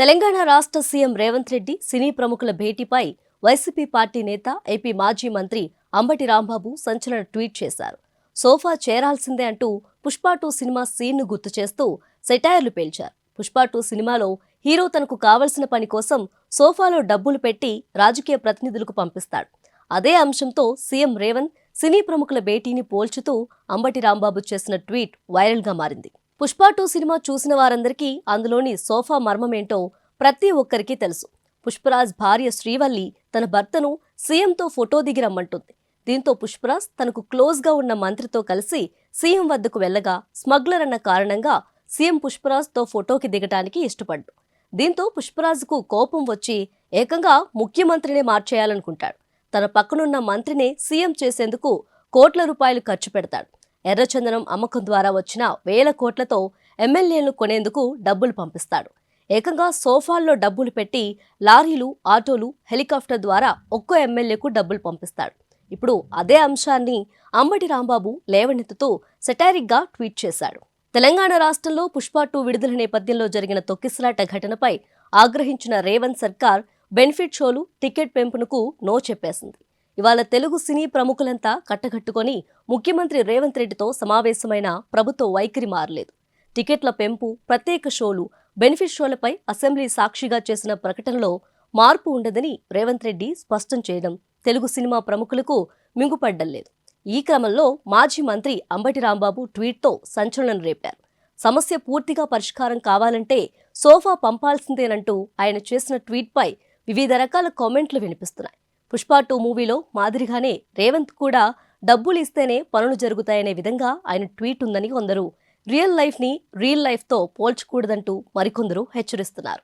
తెలంగాణ రాష్ట్ర సీఎం రేవంత్ రెడ్డి సినీ ప్రముఖుల భేటీపై YCP party నేత ఏపీ మాజీ మంత్రి అంబటి రాంబాబు సంచలన ట్వీట్ చేశారు. సోఫా చేరాల్సిందే అంటూ పుష్ప 2 సినిమా సీన్ను గుర్తు చేస్తూ సెటైర్లు పేల్చారు. పుష్ప 2 సినిమాలో హీరో తనకు కావలసిన పని కోసం సోఫాలో డబ్బులు పెట్టి రాజకీయ ప్రతినిధులకు పంపిస్తాడు. అదే అంశంతో సీఎం రేవంత్ సినీ ప్రముఖుల భేటీని పోల్చుతూ అంబటి రాంబాబు చేసిన ట్వీట్ వైరల్గా మారింది. పుష్ప 2 సినిమా చూసిన వారందరికీ అందులోని సోఫా మర్మమేంటో ప్రతి ఒక్కరికి తెలుసు. పుష్పరాజ్ భార్య శ్రీవల్లి తన భర్తను సీఎంతో ఫోటో దిగి రమ్మంటుంది. దీంతో పుష్పరాజ్ తనకు క్లోజ్గా ఉన్న మంత్రితో కలిసి సీఎం వద్దకు వెళ్లగా స్మగ్లర్ అన్న కారణంగా సీఎం పుష్పరాజ్తో ఫోటోకి దిగటానికి ఇష్టపడ్డు. దీంతో పుష్పరాజ్కు కోపం వచ్చి ఏకంగా ముఖ్యమంత్రినే మార్చేయాలనుకుంటాడు. తన పక్కనున్న మంత్రినే సీఎం చేసేందుకు కోట్ల రూపాయలు ఖర్చు పెడతాడు. ఎర్రచందనం అమ్మకం ద్వారా వచ్చిన వేల కోట్లతో ఎమ్మెల్యేలను కొనేందుకు డబ్బులు పంపిస్తాడు. ఏకంగా సోఫాల్లో డబ్బులు పెట్టి లారీలు, ఆటోలు, హెలికాప్టర్ ద్వారా ఒక్కో ఎమ్మెల్యేకు డబ్బులు పంపిస్తాడు. ఇప్పుడు అదే అంశాన్ని అంబటి రాంబాబు లేవనెత్తుతూ సెటైరిక్గా ట్వీట్ చేశాడు. తెలంగాణ రాష్ట్రంలో పుష్ప 2 విడుదల నేపథ్యంలో జరిగిన తొక్కిసలాట ఘటనపై ఆగ్రహించిన రేవంత్ సర్కార్ బెనిఫిట్ షోలు, టికెట్ పెంపునకు నో చెప్పేసింది. ఇవాళ తెలుగు సినీ ప్రముఖులంతా కట్టగట్టుకొని ముఖ్యమంత్రి రేవంత్ రెడ్డితో సమావేశమైన ప్రభుత్వ వైఖరి మారలేదు. టికెట్ల పెంపు, ప్రత్యేక షోలు, బెనిఫిట్ షోలపై అసెంబ్లీ సాక్షిగా చేసిన ప్రకటనలో మార్పు ఉండదని రేవంత్ రెడ్డి స్పష్టం చేయడం తెలుగు సినిమా ప్రముఖులకు మింగుపడ్డం. ఈ క్రమంలో మాజీ మంత్రి అంబటి రాంబాబు ట్వీట్తో సంచలనం రేపారు. సమస్య పూర్తిగా పరిష్కారం కావాలంటే సోఫా పంపాల్సిందేనంటూ ఆయన చేసిన ట్వీట్పై వివిధ రకాల కామెంట్లు వినిపిస్తున్నాయి. పుష్ప 2 మూవీలో మాదిరిగానే రేవంత్ కూడా డబ్బులు ఇస్తేనే పనులు జరుగుతాయనే విధంగా ఆయన ట్వీట్ ఉందని కొందరు, రియల్ లైఫ్ని రియల్ లైఫ్తో పోల్చకూడదంటూ మరికొందరు హెచ్చరిస్తున్నారు.